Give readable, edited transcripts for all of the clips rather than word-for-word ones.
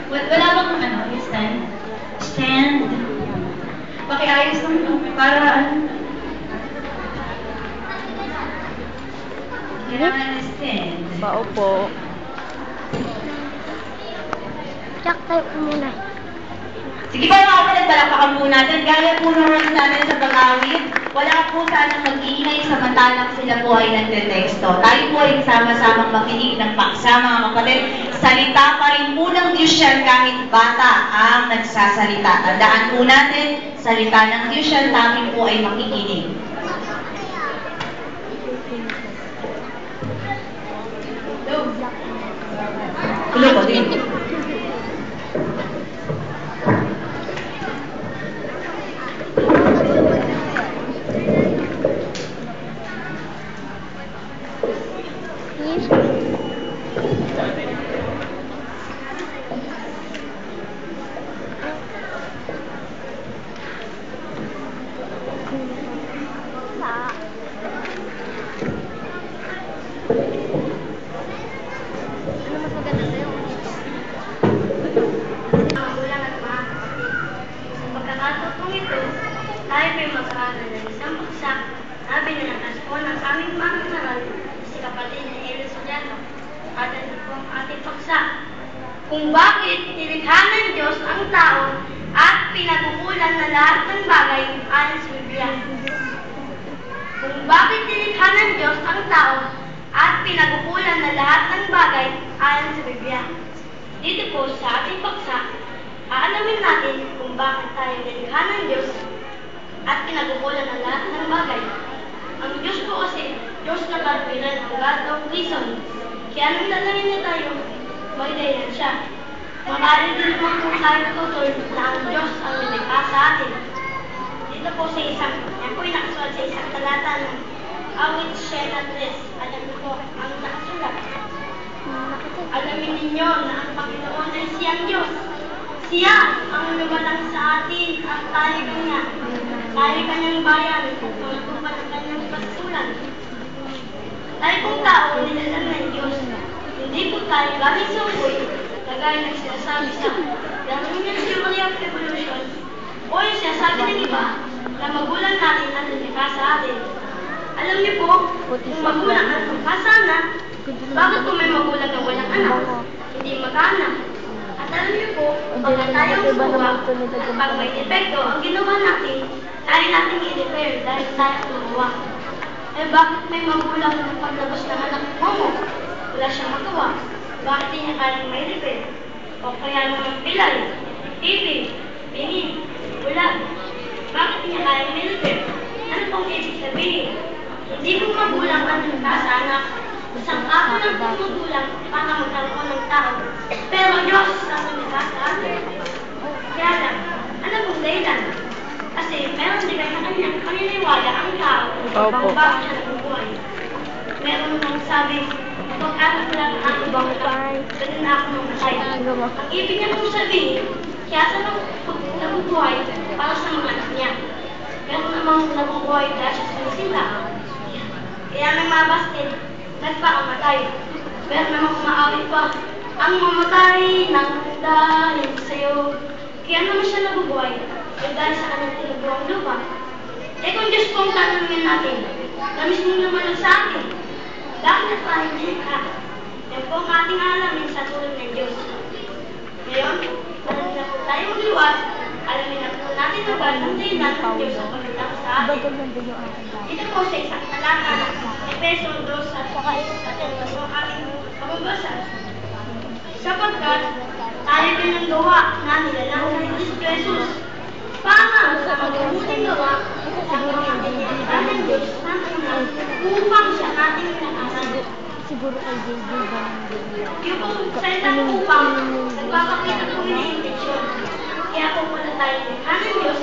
Wala bang ano, yung stand? Stand. Pakiayos ng para ano. Kailangan na stand. Paupo. Check tayo po muna. Sige pa mga kapatid, palakpakan po natin. Gaya po naman natin sa pag-awit. Wala po sanang mag-iingay samantalang sila po ay nagte-teksto. Tayo po ay sama-samang makinig ng paksa mga kapatid. Salita pa rin po ng Diyos yan kahit bata ang nagsasalita. Tandaan po natin, salita ng Diyos yan, namin po ay makikinig. Hello po din. Tayo may mag-aaral ng isang paksa na binalakas po ng aming mga naral si kapatid na Elis Soriano. At ano po ang ating paksa? Kung bakit nilikha ng Diyos ang tao at pinagukulan na lahat ng bagay ayon sa Biblia. Kung bakit nilikha ng Diyos ang tao at pinagukulan na lahat ng bagay ayon sa Biblia. Dito po sa ating paksa, aalamin natin kung bakit tayo nilikha ng Diyos at pinagukulan ng lahat ng bagay. Ang Diyos po kasi, Diyos na katwiran ang God of reason. Kaya nang lalangin niya tayo, may dahilan siya. Maaaring din naman kung tayo tutol na ang Diyos ang nilikha sa atin. Dito po sa isang, yan po yung nakasulat sa isang talata ng Awit Shena 3. Alam niyo po ang nakasulat. Alamin ninyo na ang Panginoon ay siyang Diyos. Siya ang lumalang sa atin at tayo kanya. Tayo kanyang bayan kung matupad ang kanyang pasulan. Tayo pong tao nilalang ng Diyos. Hindi po tayo laging sungkoy, kagaya ng sinasabi sa Darwinian Theory of Evolution o yung sinasabi ng iba na magulang natin ang nilikha sa atin. Alam niyo po, kung magulang ang magkasana, bakit kung may magulang na walang anak, hindi mag-anak? At alam niyo po, pag tayong gumawa, pag may epekto ang ginawa natin, tayo natin i-repair dahil tayo ang gumawa. Eh bakit may magulang na paglabas ng anak mo? Wala siyang magawa. Bakit niya kayang may repair? O kaya naman pilay, TV, bingin, bulag. Bakit niya kayang may repair? Ano pong ibig sabihin? Hindi mo magulang ang nagkasa anak. Isang ako ng magulang para magkaroon ng tao. Pero Diyos ang nagkasa atin. Kaya lang, ano pong dahilan? Kasi meron din kayo na kanyang paniniwala ang tao kung bakit siya nabubuhay. Meron nang sabi, pag-anak lang ang ibang tao, ganun na ako mamatay. Ang ibig niya pong sabihin, kaya sa nabubuhay para sa mga anak niya. Meron namang nabubuhay dahil sa sinisila. Kaya nang mabastin, nagpakamatay. Meron namang kumaawit pa, ang mamatay ng dahil sa'yo. Kaya naman siya nabubuhay, dahil sa kanyang tinubuang lupa. Eh kung Diyos pong tatanungin natin, na mismo naman sa akin, bakit tayo nilikha? Yan po ang ating alamin sa tulong ng Diyos. Ngayon, alamin na po tayo magluwas, alamin na po natin ang bagong dahilan ng Diyos ang pagkatapos sa atin. Ito po sa isang talata ng Efeso 2 at 10 ang ating pamabasa. Sapagkat tayo pinanggawa na nilalang ng Kristo Jesus para sa magkabuting gawa ng mga pinagdaan ng Diyos na tunay upang siya natin nakasan. Siguro kay JJ ba? Yung salitang upang nagpapakita po yung intensyon. Kaya po pala tayo nilikha ng Diyos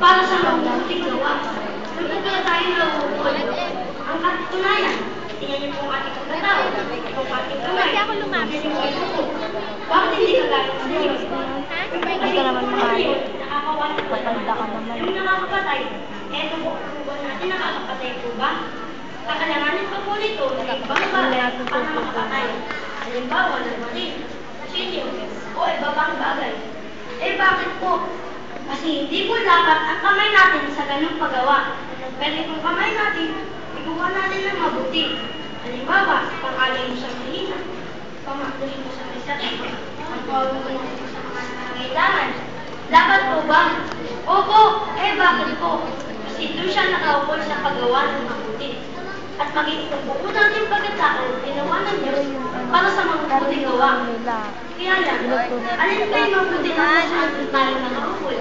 para sa magkabuting gawa. Nung pala tayo nabubuhay, ang katunayan, tingnan niyo po ang ating pagkatao, ang ating kamay, bakit hindi kagaya sa Diyos? Hindi ka naman mahal. Nakakawala po Patanda ka naman. yung nakakapatay, eto po, kung natin nakakapatay po ba? Kakailanganin pa po nito na ibang bagay para makapatay. Halimbawa, nagmali. kutsilyo o iba pang bagay. Eh bakit po? Kasi hindi po dapat ang kamay natin sa ganung paggawa. Pero kung kamay natin, iguwa natin ng mabuti. Halimbawa, pang-alay mo sa mahina, pang-alay mo sa may sakit, pang-alay mo sa mga nangailangan. Dapat po ba? Opo, eh bakit po? Kasi doon siya nakaukol sa paggawa ng mabuti. At maging itong buo natin pagkatao, ginawa ng Diyos para sa mabuting gawa. Kaya lang, alin pa yung mabuti na saan tayo nakaukol?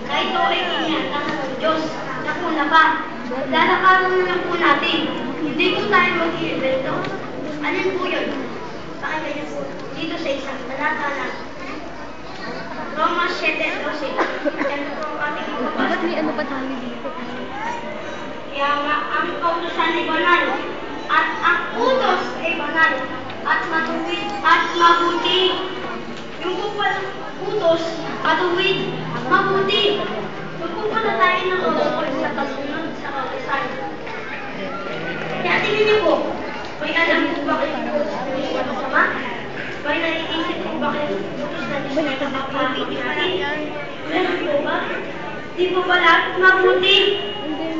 Na ito ay inihantangan ng Diyos na kuna pa. Lalakaran na lang po natin. Hindi po tayo mag-iibento. Alin po yun? Pakinggan niyo po dito sa isang talata na Roma 7:12. Yan po ang ating Bakit ipapasa. may ano pa tayo dito? Kaya nga, ang kautusan ay banal, at ang utos ay banal, at matuwid, at mabuti. Yung po palang utos, matuwid, mabuti. Yung po pala tayo ng utos sa kasunod sa kautusan. Kaya tingin niyo po, may alam po ba kayo kung ano masama? May naiisip po ba kayo utos na Diyos na nakakapit natin? Meron po ba? Di po ba lahat mabuti?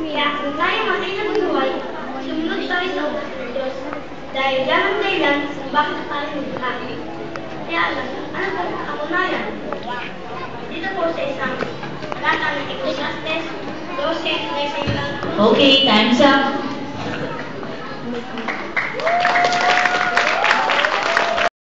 Kaya kung tayo matay na buhay, sumunod tayo sa utos ng Diyos. Dahil yan ang dahilan kung bakit tayo nagkakit. Kaya alam, ano po ang kapunayan? Dito po sa isang talata ng Ecclesiastes 12:13. Okay, time's up.